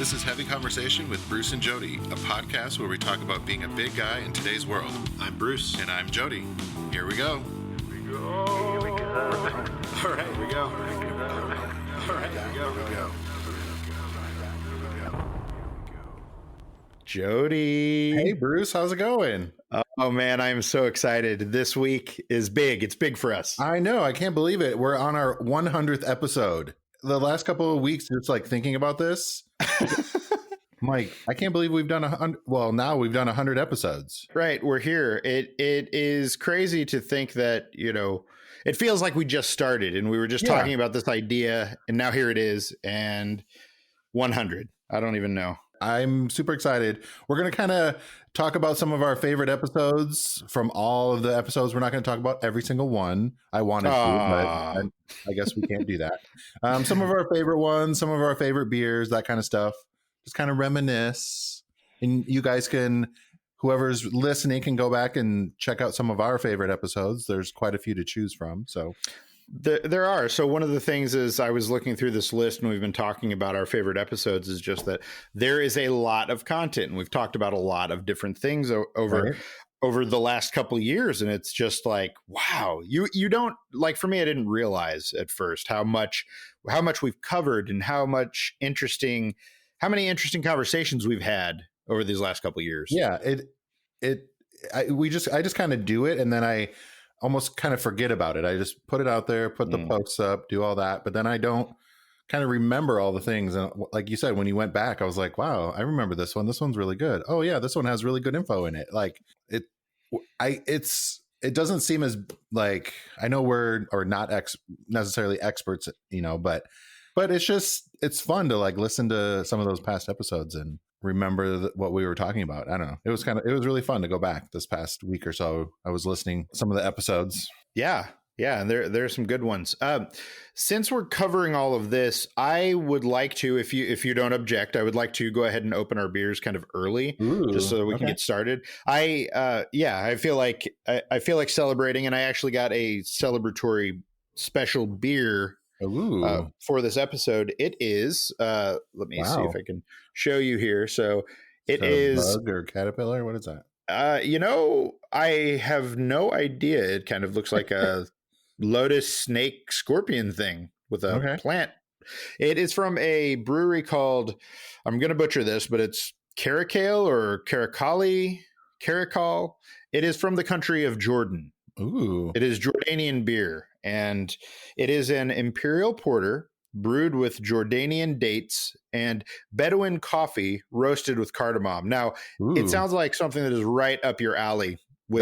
This is Heavy Conversation with Bruce and Jody, a podcast where we talk about being a big guy in today's world. I'm Bruce. And I'm Jody. Here we go. All right, here we go. Jody. Hey, Bruce. How's it going? Oh, man, I'm so excited. This week is big. It's big for us. I know. I can't believe it. We're on our 100th episode. The last couple of weeks, just like thinking about this, Mike, I can't believe we've done 100. Well, now we've done 100 episodes. Right. We're here. It is crazy to think that, it feels like we just started and we were just talking about this idea and now here it is. And 100. I don't even know. I'm super excited. We're going to kind of talk about some of our favorite episodes from all of the episodes. We're not going to talk about every single one. I wanted to, but I guess we can't do that. Some of our favorite ones, some of our favorite beers, that kind of stuff. Just kind of reminisce. And you guys can, whoever's listening can go back and check out some of our favorite episodes. There's quite a few to choose from. So there are. So one of the things is I was looking through this list and we've been talking about our favorite episodes is just that there is a lot of content and we've talked about a lot of different things over the last couple of years. And it's just like, wow, you don't like, for me, I didn't realize at first how much we've covered and how many interesting conversations we've had over these last couple of years. Yeah. I just kind of do it. And then I almost kind of forget about it. I just put it out there, put the posts up, do all that. But then I don't kind of remember all the things. And like you said, when you went back, I was like, wow, I remember this one. This one's really good. Oh yeah, this one has really good info in it. Like it doesn't seem as like, I know we're not necessarily experts, but it's fun to like listen to some of those past episodes and remember what we were talking about. I don't know. It was really fun to go back this past week or so. I was listening to some of the episodes. Yeah. And there are some good ones. Since we're covering all of this, I would like to, if you don't object, I would like to go ahead and open our beers kind of early, just so that we can get started. I feel like celebrating, and I actually got a celebratory special beer for this episode. It is let me see if I can show you here. So it is bug or caterpillar. What is that? I have no idea. It kind of looks like a lotus snake scorpion thing with a plant. It is from a brewery called, I'm going to butcher this, but it's Caracal or Caracal. It is from the country of Jordan. Ooh. It is Jordanian beer, and it is an imperial porter brewed with Jordanian dates and Bedouin coffee roasted with cardamom. Now, it sounds like something that is right up your alley,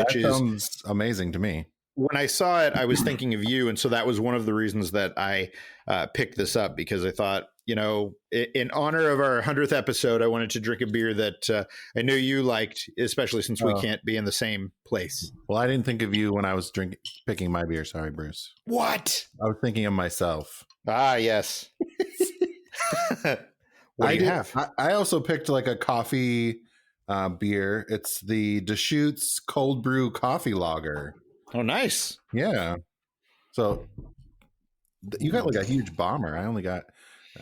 sounds amazing to me. When I saw it, I was thinking of you, and so that was one of the reasons that I picked this up, because I thought, in honor of our 100th episode, I wanted to drink a beer that I knew you liked, especially since we can't be in the same place. Well, I didn't think of you when I was picking my beer. Sorry, Bruce. What? I was thinking of myself. Ah, yes. What do you have? I also picked like a coffee beer. It's the Deschutes Cold Brew Coffee Lager. Oh, nice. Yeah. So you got like a huge bomber. I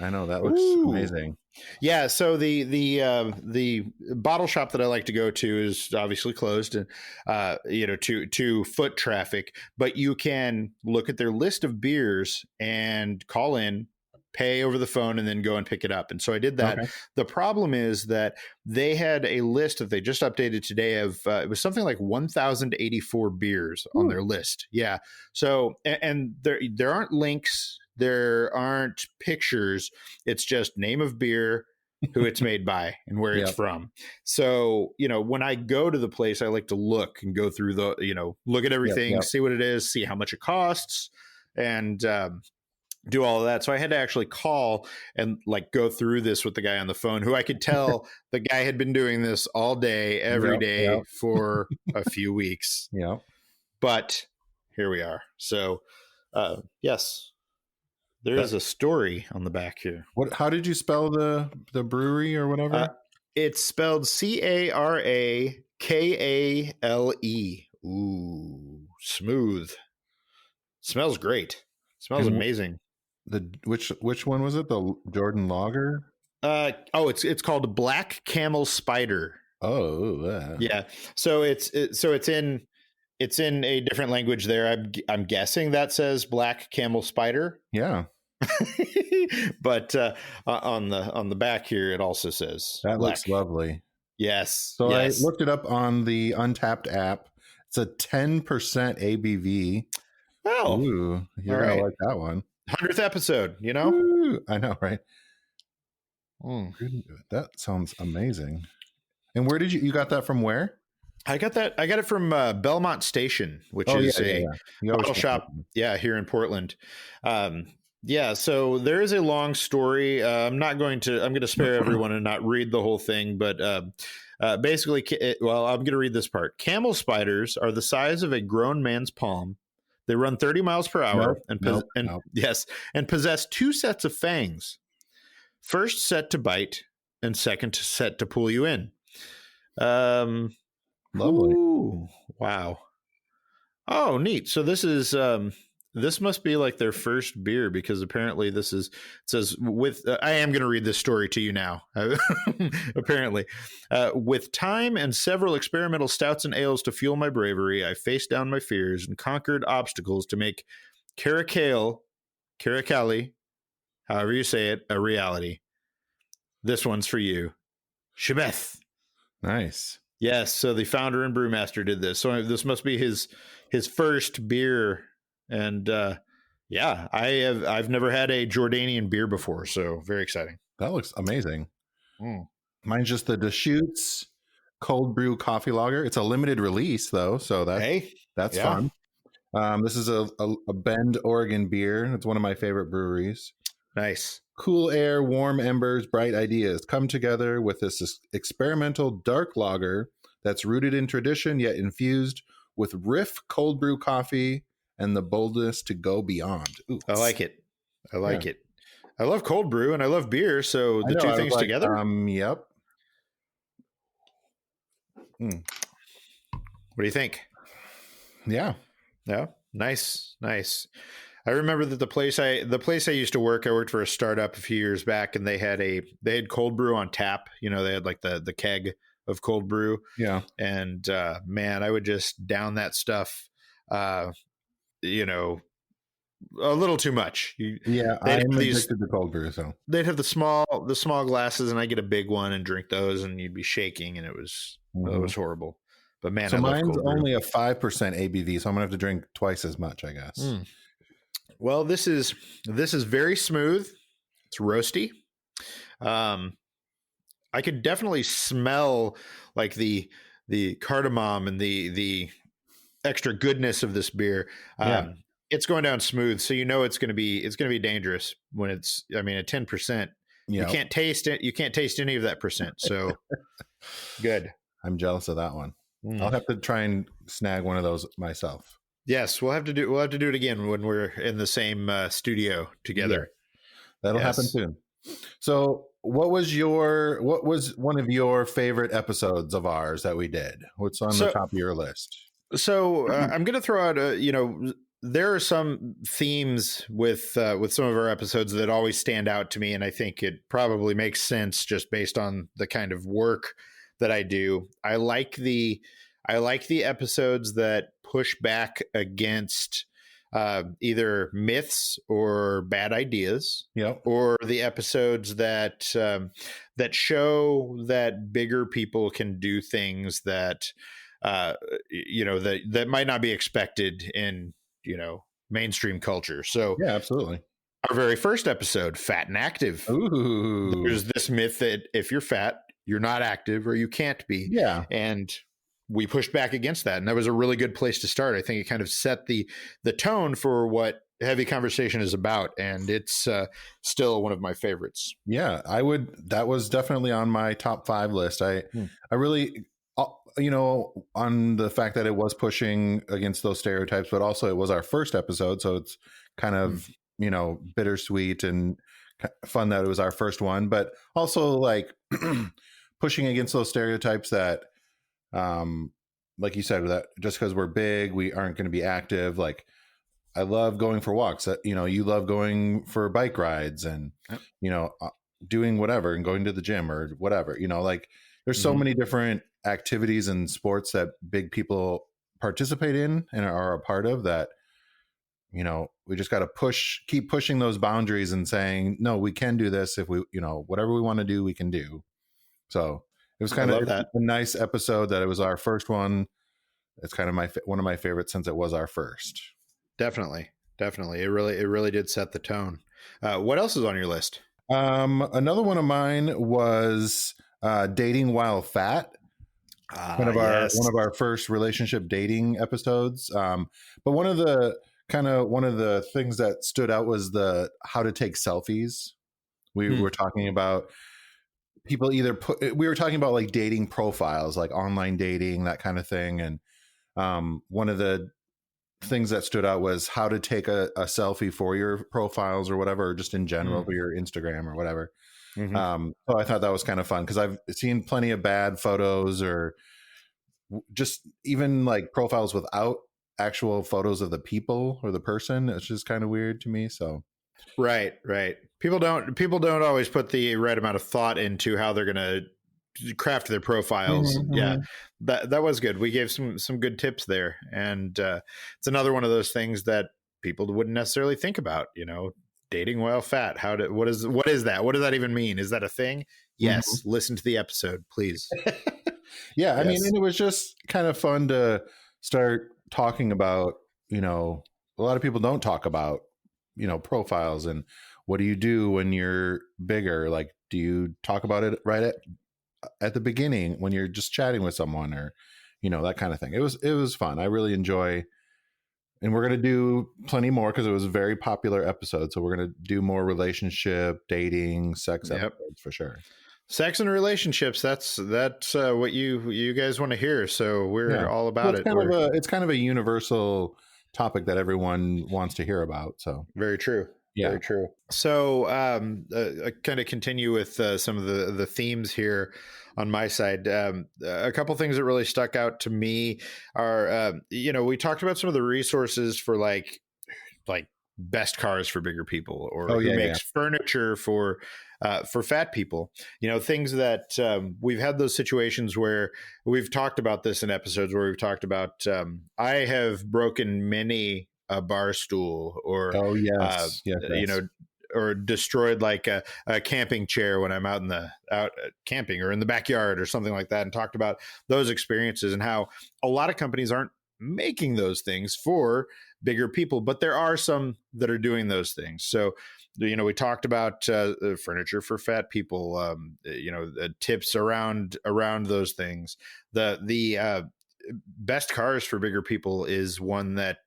know that looks amazing. Yeah. So the bottle shop that I like to go to is obviously closed and, to foot traffic, but you can look at their list of beers and call in, pay over the phone, and then go and pick it up. And so I did that. Okay. The problem is that they had a list that they just updated today of, it was something like 1,084 beers on their list. Yeah. So, and there aren't links, there aren't pictures. It's just name of beer, who it's made by, and where it's from. So, when I go to the place, I like to look and go through look at everything, see what it is, see how much it costs, and, do all of that. So I had to actually call and like go through this with the guy on the phone, who I could tell the guy had been doing this all day, every day for a few weeks. Yeah. But here we are. So, yes, there is a story on the back here. How did you spell the brewery or whatever? It's spelled Carakale. Ooh, smooth. Smells great. Smells amazing. Which one was it? The Jordan Lager? It's called Black Camel Spider. Oh, Yeah. So it's in a different language there. I'm guessing that says Black Camel Spider. yeah. But on the back here it also says That black. looks lovely. Yes. So yes. I looked it up on the Untapped app. It's a 10% ABV. Oh, Ooh, you're gonna like that one. 100th episode, you know? Ooh, I know, right? Mm. That sounds amazing. And where did you got that from? Where? I got it from Belmont Station, which is a bottle shop. Yeah, here in Portland. Yeah, so there is a long story. I'm going to spare everyone and not read the whole thing, but basically, I'm going to read this part. Camel spiders are the size of a grown man's palm. They run 30 miles per hour and possess two sets of fangs. First set to bite and second set to pull you in. Lovely. Ooh, wow. Oh, neat. So this must be like their first beer, because apparently it says I am going to read this story to you now. Apparently, with time and several experimental stouts and ales to fuel my bravery, I faced down my fears and conquered obstacles to make Caracal, however you say it, a reality. This one's for you, Shebeth. Nice. Yes. So the founder and brewmaster did this. So this must be his first beer. And I've never had a Jordanian beer before, so very exciting. That looks amazing. Mine's just the Deschutes cold brew coffee lager. It's a limited release though, so that's fun. This is a Bend, Oregon beer. It's one of my favorite breweries. Nice. Cool air, warm embers, bright ideas come together with this experimental dark lager that's rooted in tradition yet infused with Riff cold brew coffee and the boldness to go beyond. Ooh. I like it. I love cold brew and I love beer. So the two things together. Yep. What do you think? Yeah. Yeah. Nice. I remember that the place I used to work, I worked for a startup a few years back, and they had cold brew on tap. You know, they had like the keg of cold brew. Yeah. And man, I would just down that stuff. A little too much. I'm addicted to cold brew, so they'd have the small glasses, and I get a big one and drink those, and you'd be shaking, and it was horrible. But man, so mine's only a 5% ABV, so I'm gonna have to drink twice as much, I guess. Well, this is very smooth. It's roasty. I could definitely smell like the cardamom and the extra goodness of this beer. It's going down smooth, so it's going to be dangerous when it's. I mean, at 10%, you can't taste it. You can't taste any of that percent. So good. I'm jealous of that one. I'll have to try and snag one of those myself. Yes, we'll have to do it again when we're in the same studio together. Yeah. That'll happen soon. So, what was one of your favorite episodes of ours that we did? What's on the top of your list? So I'm going to throw out there are some themes with some of our episodes that always stand out to me, and I think it probably makes sense just based on the kind of work that I do. I like the episodes that push back against either myths or bad ideas, or the episodes that show that bigger people can do things that that might not be expected in mainstream culture. So yeah, absolutely. Our very first episode, Fat and Active. Ooh. There's this myth that if you're fat, you're not active or you can't be. Yeah. And we pushed back against that. And that was a really good place to start. I think it kind of set the tone for what Heavy Conversation is about. And it's still one of my favorites. Yeah, that was definitely on my top 5 list. I really, on the fact that it was pushing against those stereotypes, but also it was our first episode. So it's kind of, bittersweet and fun that it was our first one, but also like pushing against those stereotypes that, like you said, that just because we're big, we aren't going to be active. Like, I love going for walks. You love going for bike rides, and doing whatever and going to the gym or whatever, like there's so many different activities and sports that big people participate in and are a part of that, we just got to keep pushing those boundaries and saying, no, we can do this if we, whatever we want to do, we can do. So it was kind of a nice episode that it was our first one. It's kind of one of my favorites since it was our first. Definitely. It really did set the tone. What else is on your list? Another one of mine was Dating While Fat. One of our first relationship dating episodes. But one of the things that stood out was how to take selfies. We were talking about people we were talking about like dating profiles, like online dating, that kind of thing. And one of the things that stood out was how to take a selfie for your profiles or whatever, or just in general for your Instagram or whatever. So I thought that was kind of fun because I've seen plenty of bad photos or just even like profiles without actual photos of the people or the person. It's just kind of weird to me. So right. People don't always put the right amount of thought into how they're going to craft their profiles. Yeah, that was good. We gave some good tips there, and it's another one of those things that people wouldn't necessarily think about. Dating while fat. What is that? What does that even mean? Is that a thing? Yes. Listen to the episode, please. Yeah, I mean, and it was just kind of fun to start talking about. A lot of people don't talk about profiles and what do you do when you're bigger? Like, do you talk about it right at the beginning when you're just chatting with someone or that kind of thing? It was fun. I really enjoy, and we're going to do plenty more because it was a very popular episode. So we're going to do more relationship, dating, sex episodes for sure. Sex and relationships. That's what you guys want to hear. So we're all about it. It's kind of a universal topic that everyone wants to hear about. So very true. Yeah. Very true. So I kind of continue with some of the themes here on my side. A couple things that really stuck out to me are, we talked about some of the resources for like best cars for bigger people, or who makes furniture for fat people. Things that we've had those situations where we've talked about this in episodes where we've talked about. I have broken many a bar stool, or or destroyed like a camping chair when I'm out camping or in the backyard or something like that, and talked about those experiences and how a lot of companies aren't making those things for bigger people, but there are some that are doing those things. So, we talked about furniture for fat people, tips around those things. The best cars for bigger people is one that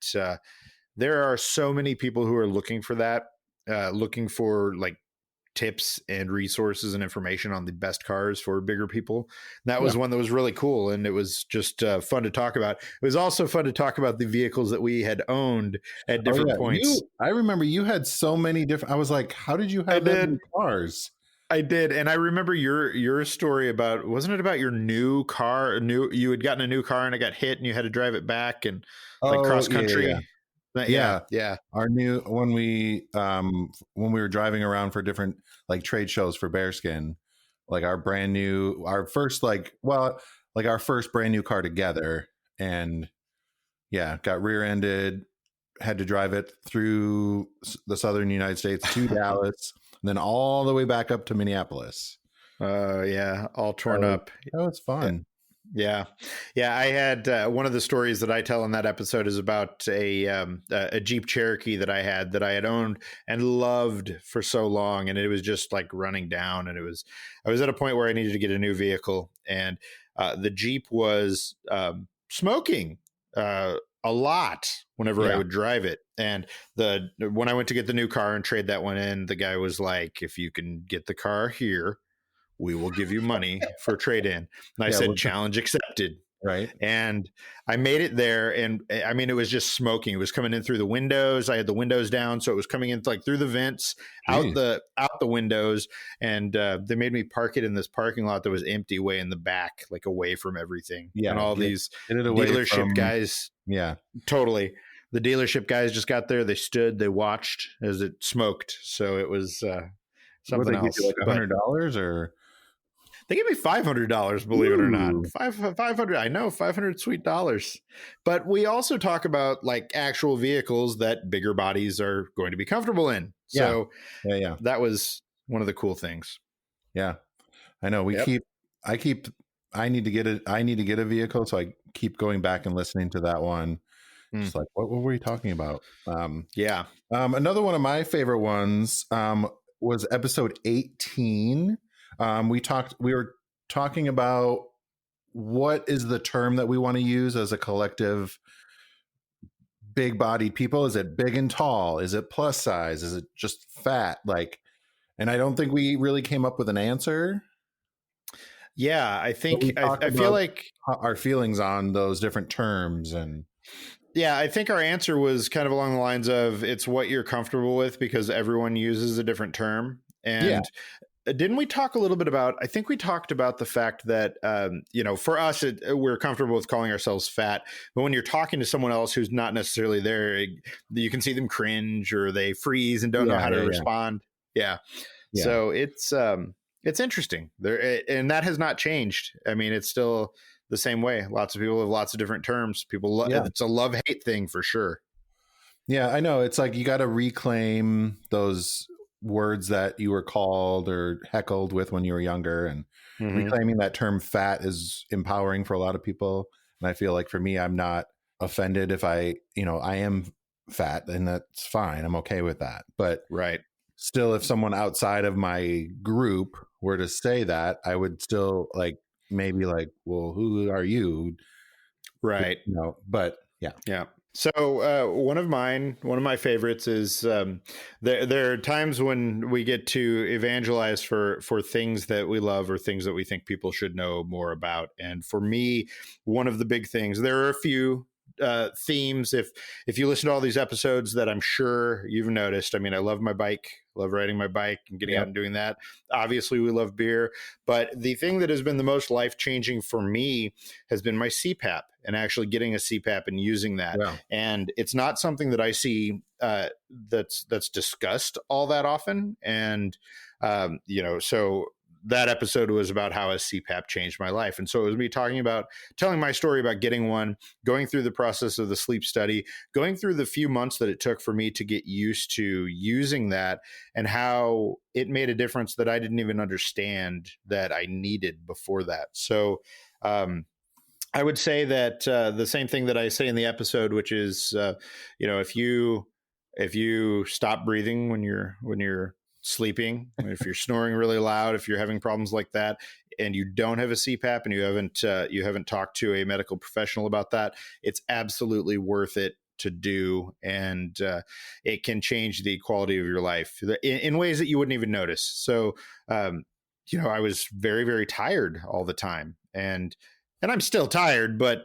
there are so many people who are looking for that, looking for like tips and resources and information on the best cars for bigger people. That was one that was really cool, and it was just fun to talk about. It was also fun to talk about the vehicles that we had owned at different points. I remember you had so many different. I was like, how did you have that many cars? I did, and I remember your story about, wasn't it about your new car? You had gotten a new car and it got hit, and you had to drive it back and cross country. Yeah. Our new, when we were driving around for different like trade shows for Bearskin, like our first brand new car together, and got rear-ended, had to drive it through the southern United States to Dallas, and then all the way back up to Minneapolis. All torn up. That was fun. Yeah. I had one of the stories that I tell in that episode is about a Jeep Cherokee that I had owned and loved for so long, and it was just like running down, and I was at a point where I needed to get a new vehicle, and the Jeep was smoking a lot whenever I would drive it. And when I went to get the new car and trade that one in, the guy was like, "If you can get the car here, we will give you money for trade-in." And I said, challenge accepted. Right. And I made it there. And I mean, it was just smoking. It was coming in through the windows. I had the windows down. So it was coming in like through the vents, out the windows. And they made me park it in this parking lot that was empty way in the back, like away from everything. Yeah. And all these dealership guys. Yeah, totally. The dealership guys just got there. They stood, they watched as it smoked. So it was What something they give else. you, like But $100 or? they give me $500, believe it or not. Ooh. 500. I know, 500 sweet dollars. But we also talk about like actual vehicles that bigger bodies are going to be comfortable in. So Yeah. that was one of the cool things. Yeah. I know. I need to get a vehicle, so I keep going back and listening to that one. Just like, what were we talking about? Yeah. Another one of my favorite ones was episode 18. We were talking about what is the term that we want to use as a collective big bodied people. Is it big and tall? Is it plus size? Is it just fat? And I don't think we really came up with an answer. Yeah, I think I feel like our feelings on those different terms. And yeah, I think our answer was kind of along the lines of it's what you're comfortable with because everyone uses a different term. And didn't we talk a little bit about, I think we talked about the fact that, for us, we're comfortable with calling ourselves fat. But when you're talking to someone else who's not necessarily there, you can see them cringe or they freeze and don't know how to respond. Yeah. So it's interesting there. And that has not changed. I mean, it's still the same way. Lots of people have lots of different terms. It's a love-hate thing for sure. Yeah, I know. It's like you got to reclaim those words that you were called or heckled with when you were younger, and reclaiming that term fat is empowering for a lot of people. And I feel like for me, I'm not offended if I am fat, and that's fine. I'm okay with that. But still, if someone outside of my group were to say that, I would still maybe well, who are you? Right. But yeah. Yeah. So one of my favorites is there are times when we get to evangelize for things that we love or things that we think people should know more about. And for me, one of the big things, there are a few themes. If you listen to all these episodes that I'm sure you've noticed, I mean, I love my bike, love riding my bike and getting out and doing that. Obviously we love beer, but the thing that has been the most life-changing for me has been my CPAP and actually getting a CPAP and using that. And it's not something that I see that's discussed all that often. And, so that episode was about how a CPAP changed my life. And so it was me telling my story about getting one, going through the process of the sleep study, going through the few months that it took for me to get used to using that, and how it made a difference that I didn't even understand that I needed before that. So I would say that the same thing that I say in the episode, which is, if you stop breathing when you're sleeping, if you're snoring really loud, if you're having problems like that, and you don't have a CPAP and you haven't talked to a medical professional about that, it's absolutely worth it to do, and it can change the quality of your life in ways that you wouldn't even notice. So, I was very, very tired all the time, and I'm still tired, but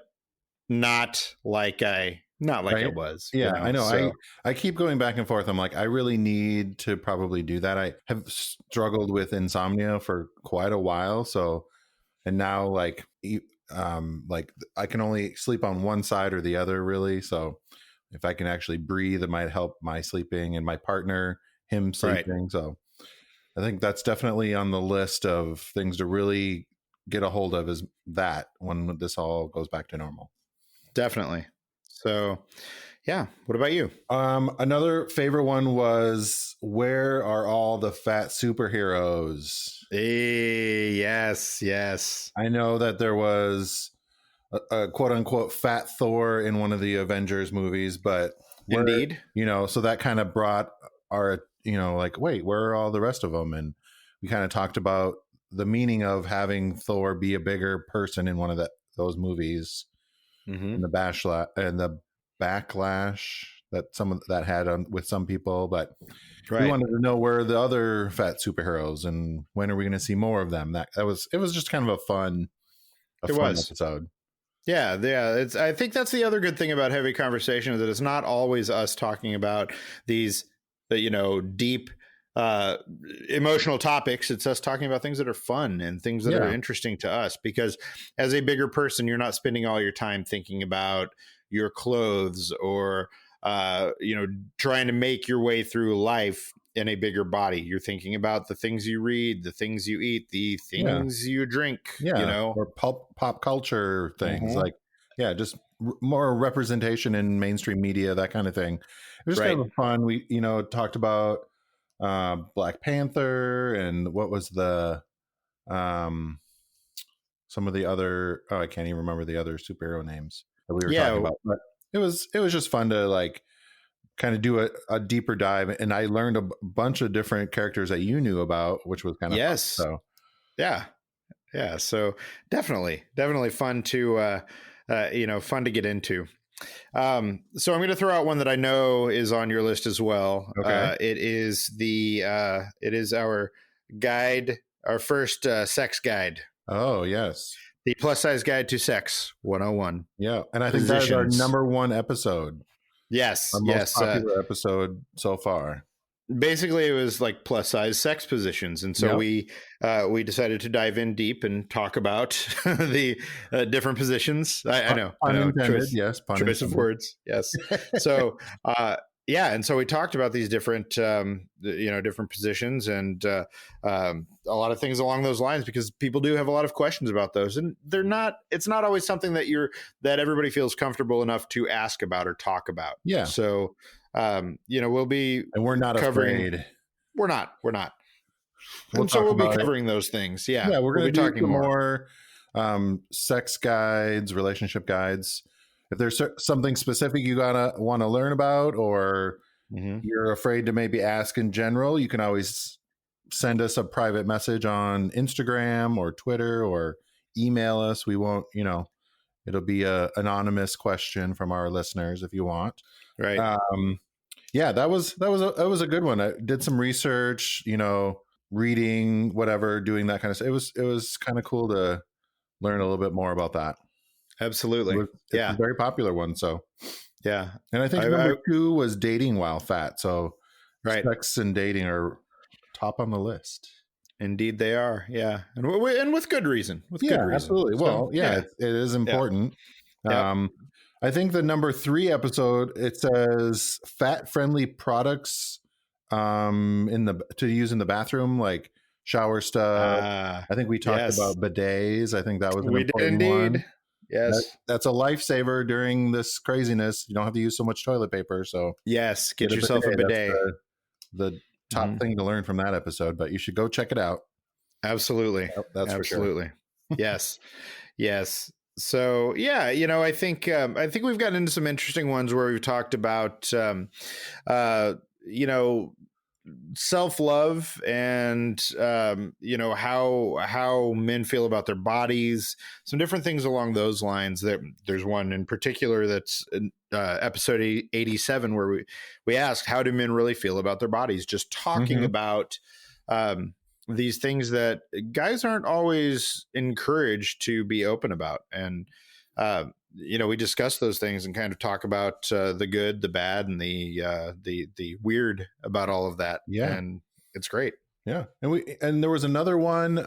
not like I was. Yeah, I know. So, I keep going back and forth. I'm like, I really need to probably do that. I have struggled with insomnia for quite a while. So, and now I can only sleep on one side or the other, really. So if I can actually breathe, it might help my sleeping and my partner, him sleeping. So I think that's definitely on the list of things to really get a hold of, is that when this all goes back to normal. Definitely. So, yeah. What about you? Another favorite one was, where are all the fat superheroes? Hey, yes. I know that there was a quote unquote fat Thor in one of the Avengers movies, but indeed, so that kind of brought our, wait, where are all the rest of them? And we kind of talked about the meaning of having Thor be a bigger person in one of those movies. And the backlash that some of that had with some people, but we wanted to know where are the other fat superheroes and when are we going to see more of them. It was just kind of a fun episode. Yeah. I think that's the other good thing about Heavy Conversation, is that it's not always us talking about these, deep emotional topics. It's us talking about things that are fun and things that are interesting to us, because as a bigger person, you're not spending all your time thinking about your clothes or trying to make your way through life. in a bigger body. You're thinking about the things you read, the things you eat, the things you drink, or pop culture things Mhm. like, just more representation in mainstream media, that kind of thing. It was Right. kind of fun. We, talked about Black Panther and what was the um some of the other, I can't even remember the other superhero names that we were talking Yeah. about, but it was just fun to like kind of do a deeper dive, and I learned a bunch of different characters that you knew about, which was kind of fun. Yes. So Yeah. Yeah. So definitely fun to, fun to get into. So I'm going to throw out one that I know is on your list as well. Okay. It is our guide, our first sex guide, Oh yes, the plus size guide to sex 101. yeah, and I think that is our Positions. number one episode, Yes. our most Yes. popular episode so far. Basically it was like plus size sex positions, and so Yep. we decided to dive in deep and talk about the different positions. I know Unintended, yes, pun choice of intended. words, yes. So and so we talked about these different different positions, and a lot of things along those lines, because people do have a lot of questions about those, and it's not always something that everybody feels comfortable enough to ask about or talk about. Yeah. So we'll be And we're not covering. afraid. We're not. We'll And so talk we'll be about it. covering those things. Yeah. Yeah, we're we'll going be to do talking some more. more sex guides, relationship guides. If there's something specific you want to learn about, or Mhm. you're afraid to maybe ask in general, you can always send us a private message on Instagram or Twitter, or email us. We won't, it'll be a anonymous question from our listeners if you want. Right. Yeah, that was a good one. I did some research, reading, whatever, doing that kind of stuff. It was kind of cool to learn a little bit more about that. Absolutely. It's a very popular one. So Yeah. and I think number 2 was dating while fat. So Right. sex and dating are top on the list. Indeed, they are. Yeah, and with good reason. With good reason. Absolutely. So, Well, it is important. Yeah. I think the number 3 episode, it says fat friendly products to use in the bathroom, like shower stuff. I think we talked about bidets. I think that was an important one. Yes. That's a lifesaver during this craziness. You don't have to use so much toilet paper. So yes, get yourself a bidet. That's the top thing to learn from that episode, but you should go check it out. Absolutely. That's absolutely. For sure. Yes. Yes. So I think we've gotten into some interesting ones where we've talked about self-love and how men feel about their bodies, some different things along those lines. There's one in particular that's episode 87 where we asked, how do men really feel about their bodies, just talking about these things that guys aren't always encouraged to be open about. And we discuss those things and kind of talk about the good, the bad, and the weird about all of that. Yeah, and it's great. Yeah, and there was another one,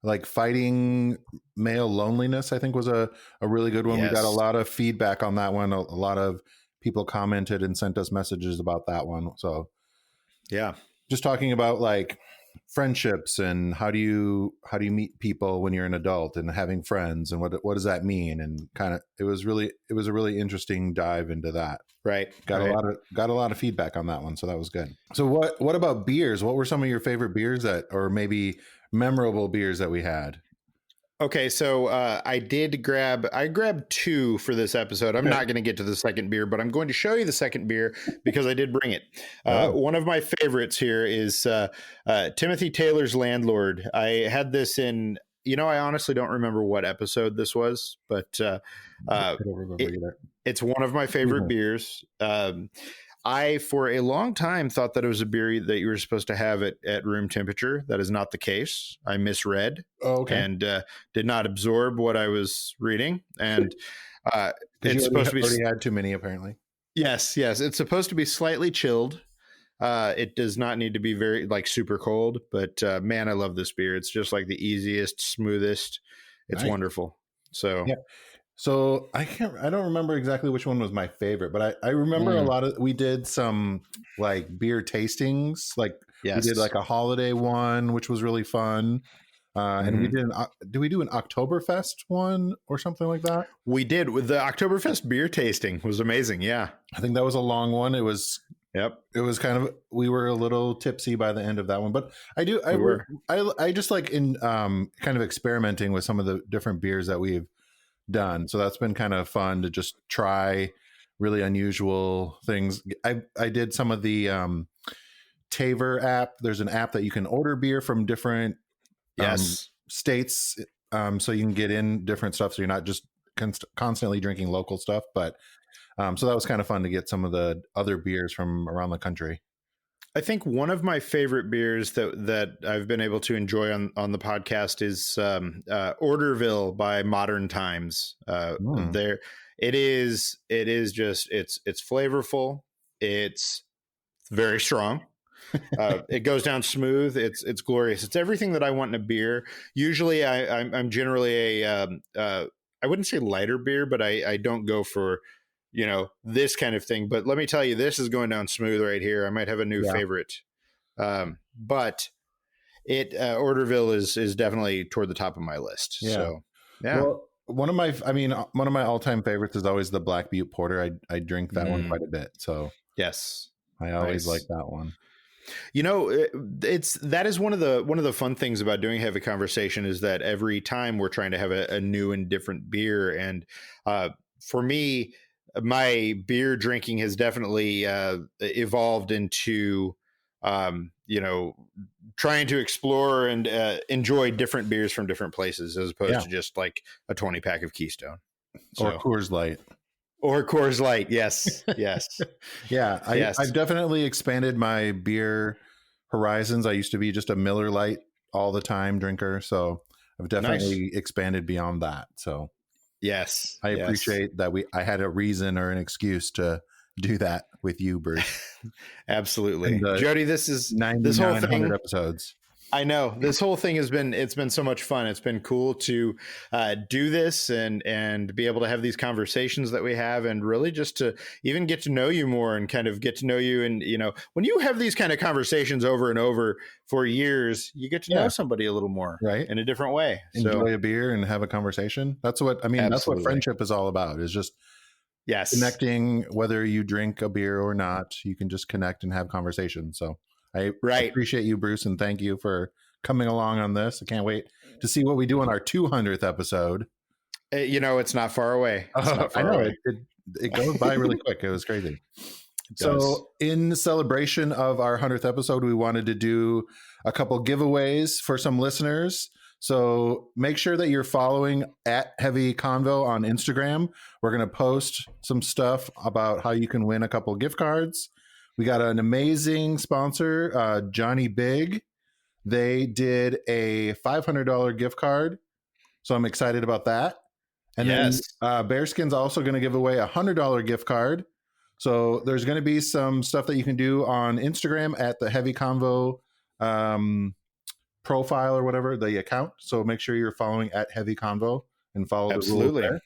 like fighting male loneliness. I think was a really good one. Yes. We got a lot of feedback on that one. A lot of people commented and sent us messages about that one. So, yeah, just talking about like friendships and how do you meet people when you're an adult, and having friends, and what does that mean, and kind of it was a really interesting dive into that. Right. Got a lot of feedback on that one, so that was good. So what about beers? What were some of your favorite beers or maybe memorable beers that we had? Okay, so I grabbed 2 for this episode. I'm not going to get to the second beer, but I'm going to show you the second beer because I did bring it. One of my favorites here is Timothy Taylor's Landlord. I had this in, I honestly don't remember what episode this was, but it's one of my favorite beers. I, for a long time, thought that it was a beer that you were supposed to have at room temperature. That is not the case. I misread and did not absorb what I was reading. And it's supposed to be already had too many, apparently. Yes. It's supposed to be slightly chilled. It does not need to be very super cold. But man, I love this beer. It's just like the easiest, smoothest. It's wonderful. So. Yeah. So I don't remember exactly which one was my favorite, but I remember a lot of, we did some like beer tastings, like we did like a holiday one, which was really fun. And we did we do an Oktoberfest one or something like that? We did. With the Oktoberfest beer tasting was amazing. Yeah. I think that was a long one. It was, it was kind of, we were a little tipsy by the end of that one, but I just like in kind of experimenting with some of the different beers that we've done. So that's been kind of fun to just try really unusual things. I did some of the Taver app. There's an app that you can order beer from different states, so you can get in different stuff, so you're not just constantly drinking local stuff. But so that was kind of fun to get some of the other beers from around the country. I think one of my favorite beers that I've been able to enjoy on the podcast is Orderville by Modern Times. There it is just it's flavorful, it's very strong. It goes down smooth. It's glorious. It's everything that I want in a beer. Usually I'm generally a I wouldn't say lighter beer, but I don't go for, this kind of thing. But let me tell you, this is going down smooth right here. I might have a new favorite. But Orderville is definitely toward the top of my list. Yeah. So yeah. Well, one of my all-time favorites is always the Black Butte Porter. I drink that one quite a bit. So yes, I always like that one. That is one of the fun things about doing Heavy Conversation is that every time we're trying to have a new and different beer. And for me, my beer drinking has definitely evolved into, trying to explore and enjoy different beers from different places as opposed to just like a 20 pack of Keystone or Coors Light. Or Coors Light. Yes. Yes. Yeah. I've definitely expanded my beer horizons. I used to be just a Miller Lite all the time drinker. So I've definitely expanded beyond that. So yes, I appreciate that I had a reason or an excuse to do that with you, Bruce. Absolutely. Jody, this whole thing, episodes. I know this whole thing it's been so much fun. It's been cool to do this and be able to have these conversations that we have, and really just to even get to know you more and kind of get to know you. And, when you have these kind of conversations over and over for years, you get to know somebody a little more, right? In a different way. Enjoy a beer and have a conversation. That's what, that's what friendship is all about, is just connecting. Whether you drink a beer or not, you can just connect and have conversations. So I appreciate you, Bruce, and thank you for coming along on this. I can't wait to see what we do on our 200th episode. It's not far away. I know. It goes by really quick. It was crazy. So in celebration of our 100th episode, we wanted to do a couple giveaways for some listeners. So make sure that you're following at Heavy Convo on Instagram. We're going to post some stuff about how you can win a couple gift cards. We got an amazing sponsor, Johnny Big. They did a $500 gift card. So I'm excited about that. And then Bearskin's also going to give away a $100 gift card. So there's going to be some stuff that you can do on Instagram at the Heavy Convo profile or whatever, the account. So make sure you're following at Heavy Convo and follow the rules there.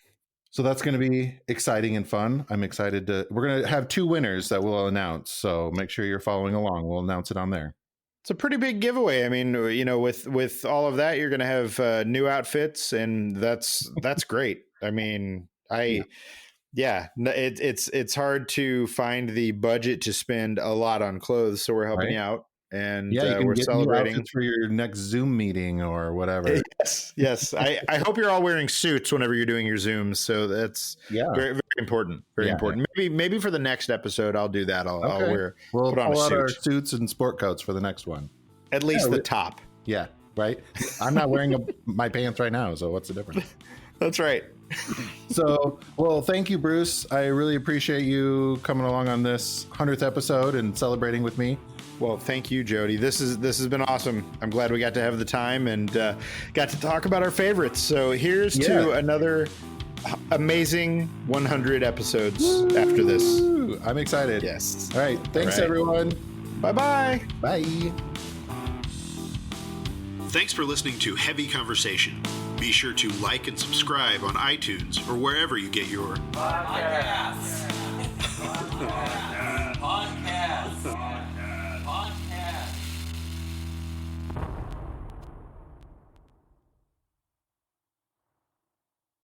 So that's going to be exciting and fun. I'm excited we're going to have 2 winners that we'll announce. So make sure you're following along. We'll announce it on there. It's a pretty big giveaway. I mean, with all of that, you're going to have new outfits, and that's great. I mean, it's hard to find the budget to spend a lot on clothes. So we're helping you out. And you can we're get celebrating for your next Zoom meeting or whatever. Yes. I hope you're all wearing suits whenever you're doing your Zooms. So that's very, very important. Very important. Maybe for the next episode, I'll do that. I'll put on a suit. Our suits and sport coats for the next one. At least the top. Yeah. Right. I'm not wearing my pants right now. So what's the difference? That's right. So, well, thank you, Bruce. I really appreciate you coming along on this 100th episode and celebrating with me. Well, thank you, Jody. This has been awesome. I'm glad we got to have the time and got to talk about our favorites. So here's to another amazing 100 episodes after this. I'm excited. Yes. All right. Thanks, everyone. Bye-bye. Bye. Thanks for listening to Heavy Conversation. Be sure to like and subscribe on iTunes or wherever you get your podcasts.